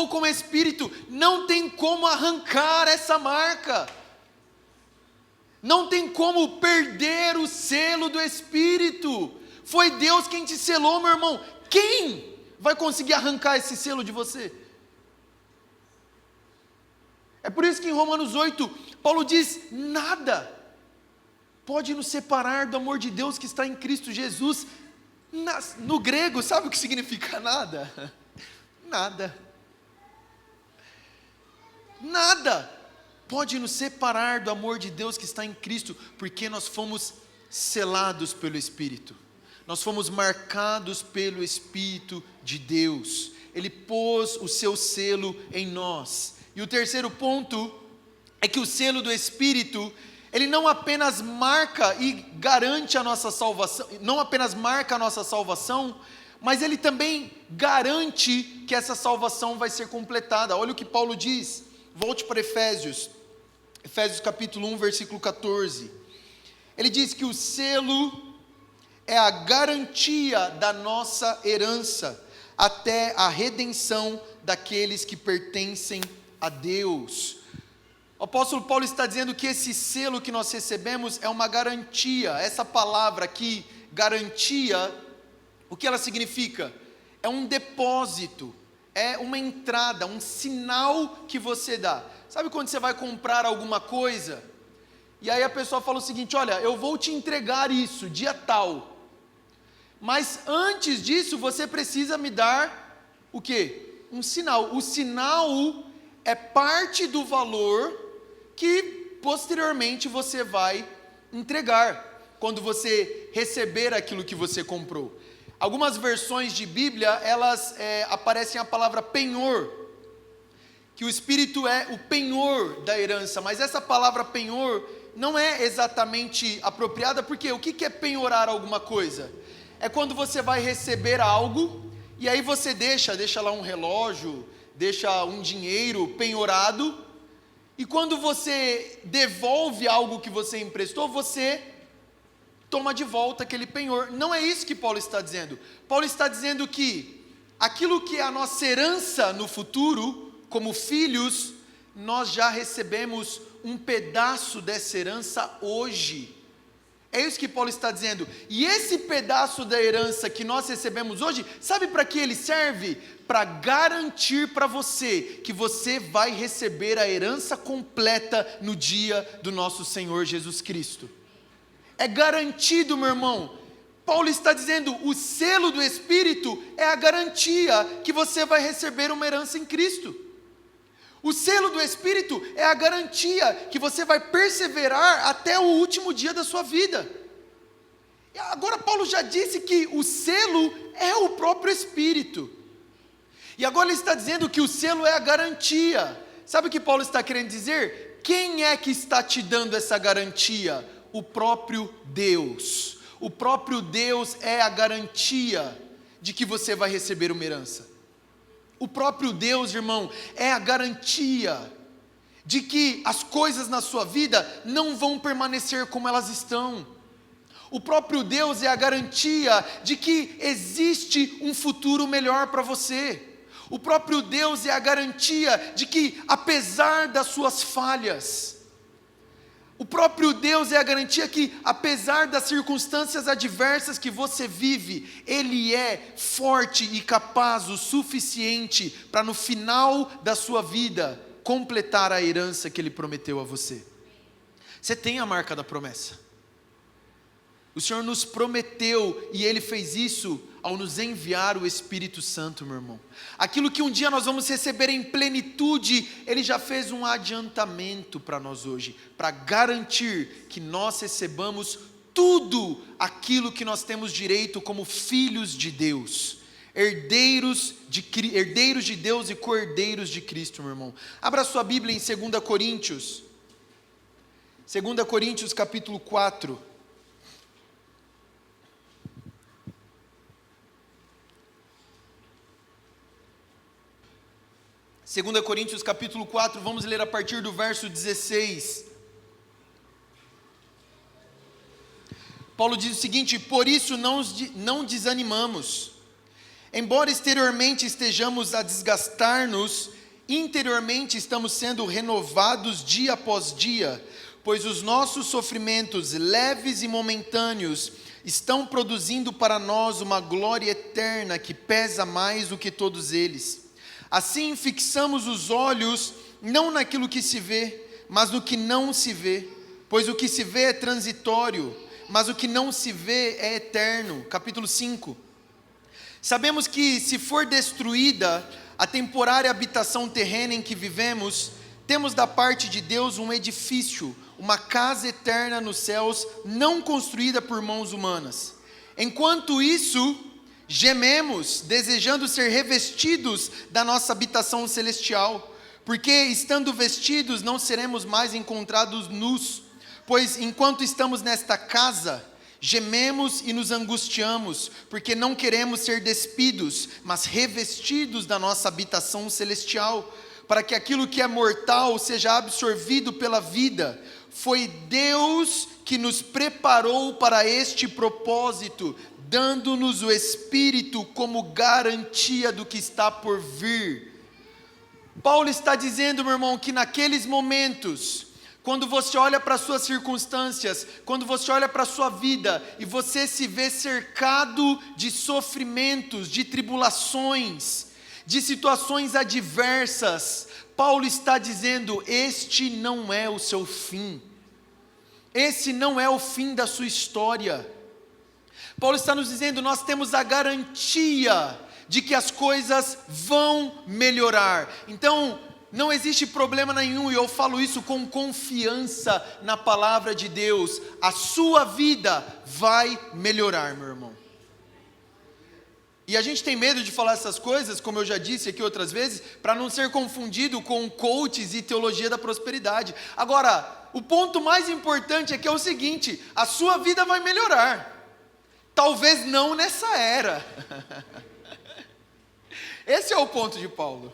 com o Espírito, não tem como arrancar essa marca. Não tem como perder o selo do Espírito. Foi Deus quem te selou, meu irmão. Quem vai conseguir arrancar esse selo de você? É por isso que em Romanos 8, Paulo diz: nada pode nos separar do amor de Deus que está em Cristo Jesus. No grego, sabe o que significa nada? Nada. Nada pode nos separar do amor de Deus que está em Cristo, porque nós fomos selados pelo Espírito, nós fomos marcados pelo Espírito de Deus, Ele pôs o seu selo em nós. E o terceiro ponto é que o selo do Espírito, ele não apenas marca e garante a nossa salvação, não apenas marca a nossa salvação, mas ele também garante que essa salvação vai ser completada. Olha o que Paulo diz, volte para Efésios capítulo 1, versículo 14, ele diz que o selo é a garantia da nossa herança, até a redenção daqueles que pertencem a Deus. O apóstolo Paulo está dizendo que esse selo que nós recebemos é uma garantia. Essa palavra aqui, garantia, o que ela significa? É um depósito, é uma entrada, um sinal que você dá. Sabe quando você vai comprar alguma coisa, e aí a pessoa fala o seguinte: olha, eu vou te entregar isso, dia tal, mas antes disso você precisa me dar o quê? Um sinal. O sinal é parte do valor que posteriormente você vai entregar, quando você receber aquilo que você comprou. Algumas versões de Bíblia, elas aparecem a palavra penhor, que o Espírito é o penhor da herança, mas essa palavra penhor não é exatamente apropriada, porque o que é penhorar alguma coisa? É quando você vai receber algo, e aí você deixa lá um relógio, deixa um dinheiro penhorado, e quando você devolve algo que você emprestou, você toma de volta aquele penhor. Não é isso que Paulo está dizendo. Paulo está dizendo que aquilo que é a nossa herança no futuro, como filhos, nós já recebemos um pedaço dessa herança hoje. É isso que Paulo está dizendo. E esse pedaço da herança que nós recebemos hoje, sabe para que ele serve? Para garantir para você que você vai receber a herança completa no dia do nosso Senhor Jesus Cristo. É garantido, meu irmão. Paulo está dizendo, o selo do Espírito é a garantia que você vai receber uma herança em Cristo. O selo do Espírito é a garantia que você vai perseverar até o último dia da sua vida. E agora Paulo já disse que o selo é o próprio Espírito. E agora ele está dizendo que o selo é a garantia. Sabe o que Paulo está querendo dizer? Quem é que está te dando essa garantia? O próprio Deus. O próprio Deus é a garantia de que você vai receber uma herança. O próprio Deus, irmão, é a garantia. de que as coisas na sua vida não vão permanecer como elas estão. O próprio Deus é a garantia de que existe um futuro melhor para você. O próprio Deus é a garantia de que, apesar das suas falhas, o próprio Deus é a garantia que, apesar das circunstâncias adversas que você vive, Ele é forte e capaz o suficiente para, no final da sua vida, completar a herança que Ele prometeu a você. Você tem a marca da promessa. O Senhor nos prometeu, e Ele fez isso ao nos enviar o Espírito Santo, meu irmão. Aquilo que um dia nós vamos receber em plenitude, Ele já fez um adiantamento para nós hoje, para garantir que nós recebamos tudo aquilo que nós temos direito como filhos de Deus, herdeiros de Deus e cordeiros de Cristo, meu irmão. Abra sua Bíblia em 2 Coríntios, 2 Coríntios capítulo 4. 2 Coríntios capítulo 4, vamos ler a partir do verso 16. Paulo diz o seguinte: por isso não desanimamos, embora exteriormente estejamos a desgastar-nos, interiormente estamos sendo renovados dia após dia, pois os nossos sofrimentos leves e momentâneos estão produzindo para nós uma glória eterna que pesa mais do que todos eles. Assim fixamos os olhos não naquilo que se vê, mas no que não se vê, pois o que se vê é transitório, mas o que não se vê é eterno. Capítulo 5. Sabemos que se for destruída a temporária habitação terrena em que vivemos, temos da parte de Deus um edifício, uma casa eterna nos céus, não construída por mãos humanas. Enquanto isso, gememos, desejando ser revestidos da nossa habitação celestial, porque estando vestidos não seremos mais encontrados nus, pois enquanto estamos nesta casa, gememos e nos angustiamos, porque não queremos ser despidos, mas revestidos da nossa habitação celestial, para que aquilo que é mortal seja absorvido pela vida. Foi Deus que nos preparou para este propósito, dando-nos o Espírito como garantia do que está por vir. Paulo está dizendo, meu irmão, que naqueles momentos, quando você olha para as suas circunstâncias, quando você olha para a sua vida, e você se vê cercado de sofrimentos, de tribulações, de situações adversas, Paulo está dizendo: este não é o seu fim, esse não é o fim da sua história. Paulo está nos dizendo: nós temos a garantia de que as coisas vão melhorar. Então, não existe problema nenhum, e eu falo isso com confiança na palavra de Deus. A sua vida vai melhorar, meu irmão. E a gente tem medo de falar essas coisas, como eu já disse aqui outras vezes, para não ser confundido com coaches e teologia da prosperidade. Agora, o ponto mais importante é que é o seguinte: a sua vida vai melhorar. Talvez não nessa era. Esse é o ponto de Paulo.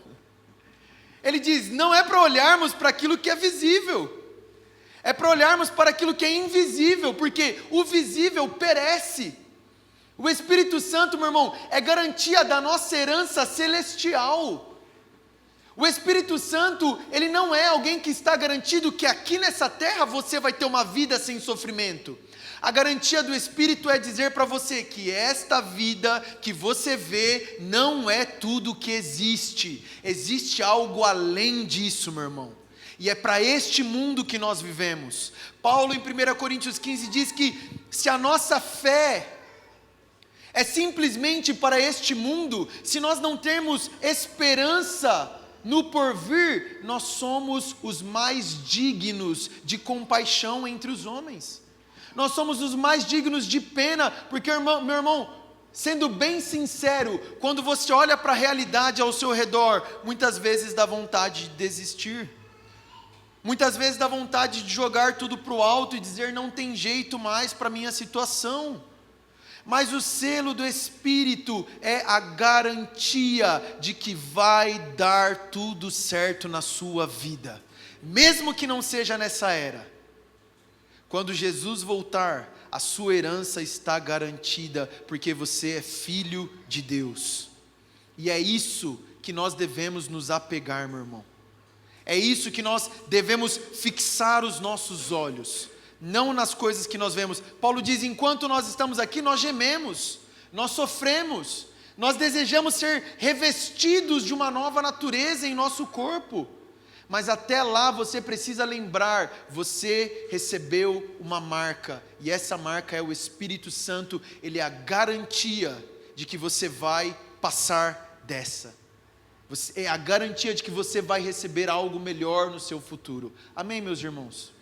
Ele diz: não é para olharmos para aquilo que é visível, é para olharmos para aquilo que é invisível, porque o visível perece. O Espírito Santo, meu irmão, é garantia da nossa herança celestial. O Espírito Santo, ele não é alguém que está garantido que aqui nessa terra você vai ter uma vida sem sofrimento. A garantia do Espírito é dizer para você que esta vida que você vê não é tudo que existe. Existe algo além disso, meu irmão. E é para este mundo que nós vivemos. Paulo, em 1 Coríntios 15, diz que se a nossa fé é simplesmente para este mundo, se nós não temos esperança no porvir, nós somos os mais dignos de compaixão entre os homens. Nós somos os mais dignos de pena, porque, meu irmão, sendo bem sincero, quando você olha para a realidade ao seu redor, muitas vezes dá vontade de desistir. Muitas vezes dá vontade de jogar tudo para o alto e dizer: não tem jeito mais para a minha situação. Mas o selo do Espírito é a garantia de que vai dar tudo certo na sua vida. mesmo que não seja nessa era, quando Jesus voltar, a sua herança está garantida, porque você é filho de Deus. E é isso que nós devemos nos apegar, meu irmão. É isso que nós devemos fixar os nossos olhos, não nas coisas que nós vemos. Paulo diz: enquanto nós estamos aqui, nós gememos, nós sofremos, nós desejamos ser revestidos de uma nova natureza em nosso corpo. Mas até lá você precisa lembrar, você recebeu uma marca, e essa marca é o Espírito Santo. Ele é a garantia de que você vai passar dessa. É a garantia de que você vai receber algo melhor no seu futuro. Amém, meus irmãos?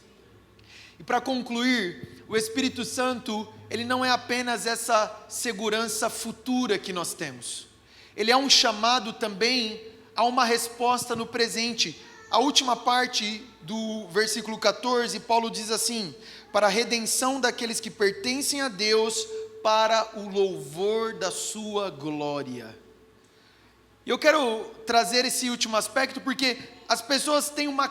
E para concluir, o Espírito Santo, ele não é apenas essa segurança futura que nós temos. Ele é um chamado também a uma resposta no presente. A última parte do versículo 14, Paulo diz assim: para a redenção daqueles que pertencem a Deus, para o louvor da sua glória. Eu quero trazer esse último aspecto, porque as pessoas têm uma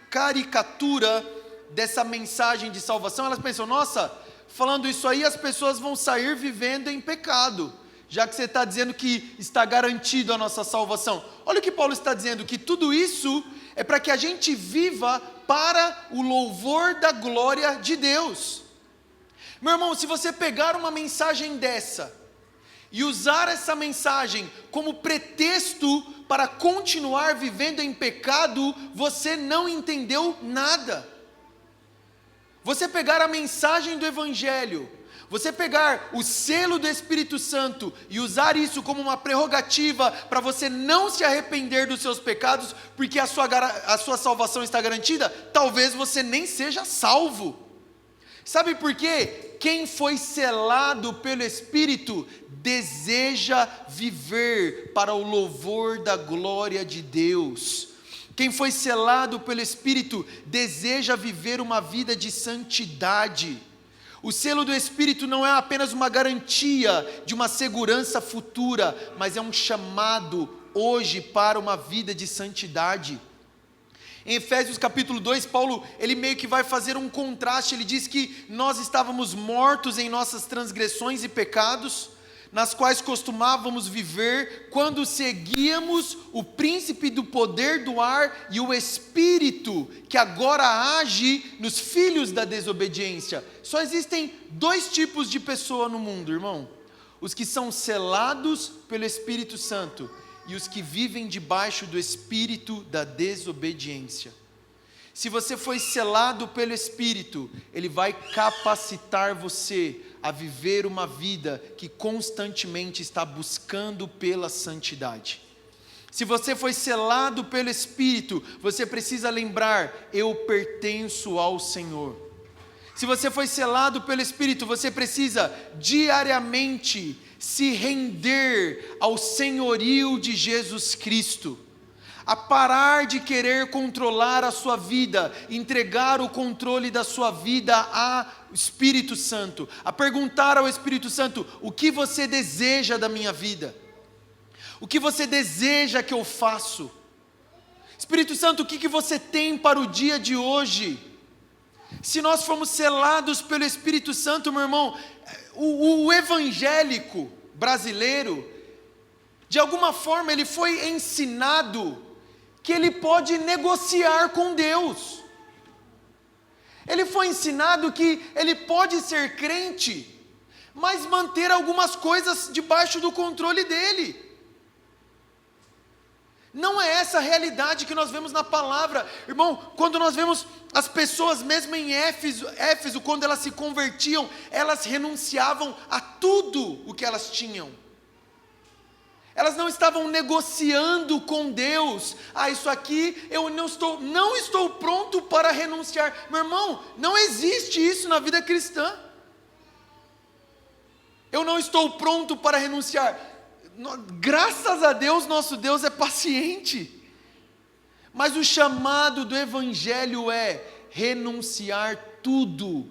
caricatura dessa mensagem de salvação. Elas pensam: nossa, falando isso aí, as pessoas vão sair vivendo em pecado, já que você está dizendo que está garantido a nossa salvação. Olha o que Paulo está dizendo, que tudo isso é para que a gente viva para o louvor da glória de Deus. Meu irmão, se você pegar uma mensagem dessa e usar essa mensagem como pretexto para continuar vivendo em pecado, você não entendeu nada. Você pegar a mensagem do Evangelho, você pegar o selo do Espírito Santo e usar isso como uma prerrogativa para você não se arrepender dos seus pecados, porque a sua salvação está garantida, talvez você nem seja salvo. Sabe por quê? Quem foi selado pelo Espírito deseja viver para o louvor da glória de Deus. Quem foi selado pelo Espírito deseja viver uma vida de santidade. O selo do Espírito não é apenas uma garantia de uma segurança futura, mas é um chamado hoje para uma vida de santidade. Em Efésios capítulo 2, Paulo, ele meio que vai fazer um contraste. Ele diz que nós estávamos mortos em nossas transgressões e pecados, nas quais costumávamos viver quando seguíamos o príncipe do poder do ar e o espírito que agora age nos filhos da desobediência. Só existem dois tipos de pessoa no mundo, irmão: os que são selados pelo Espírito Santo e os que vivem debaixo do espírito da desobediência. Se você foi selado pelo Espírito, ele vai capacitar você a viver uma vida que constantemente está buscando pela santidade. Se você foi selado pelo Espírito, você precisa lembrar: eu pertenço ao Senhor. Se você foi selado pelo Espírito, você precisa diariamente se render ao senhorio de Jesus Cristo, a parar de querer controlar a sua vida, entregar o controle da sua vida ao Espírito Santo, a perguntar ao Espírito Santo: o que você deseja da minha vida? O que você deseja que eu faça? Espírito Santo, o que você tem para o dia de hoje? Se nós fomos selados pelo Espírito Santo, meu irmão, o evangélico brasileiro, de alguma forma ele foi ensinado que ele pode negociar com Deus. Ele foi ensinado que ele pode ser crente, mas manter algumas coisas debaixo do controle dele. Não é essa a realidade que nós vemos na palavra. Irmão, quando nós vemos as pessoas mesmo em Éfeso, quando elas se convertiam, elas renunciavam a tudo o que elas tinham. Elas não estavam negociando com Deus: isso aqui eu não estou pronto para renunciar. Meu irmão, não existe isso na vida cristã. Eu não estou pronto para renunciar. Graças a Deus, nosso Deus é paciente. Mas o chamado do Evangelho é renunciar tudo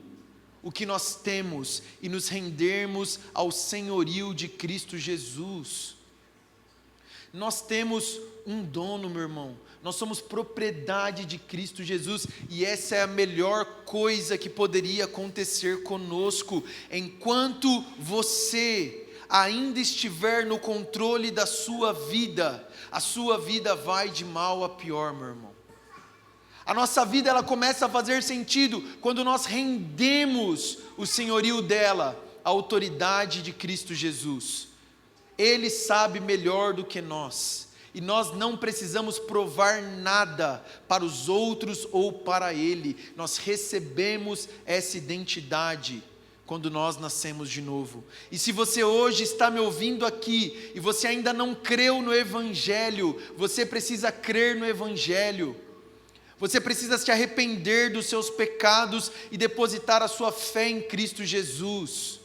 o que nós temos e nos rendermos ao senhorio de Cristo Jesus. Nós temos um dono, meu irmão. Nós somos propriedade de Cristo Jesus, e essa é a melhor coisa que poderia acontecer conosco. Enquanto você ainda estiver no controle da sua vida, a sua vida vai de mal a pior, meu irmão. A nossa vida, ela começa a fazer sentido quando nós rendemos o senhorio dela à autoridade de Cristo Jesus. Ele sabe melhor do que nós, e nós não precisamos provar nada para os outros ou para Ele. Nós recebemos essa identidade quando nós nascemos de novo. E se você hoje está me ouvindo aqui, e você ainda não creu no Evangelho, você precisa crer no Evangelho. Você precisa se arrepender dos seus pecados e depositar a sua fé em Cristo Jesus.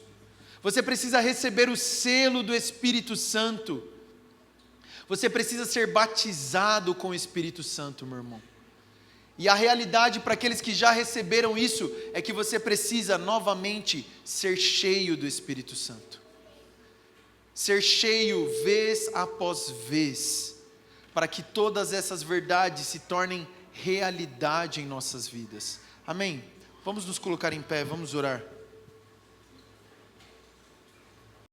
Você precisa receber o selo do Espírito Santo. Você precisa ser batizado com o Espírito Santo, meu irmão. E a realidade para aqueles que já receberam isso é que você precisa novamente ser cheio do Espírito Santo. Ser cheio vez após vez, para que todas essas verdades se tornem realidade em nossas vidas. Amém? Vamos nos colocar em pé, vamos orar.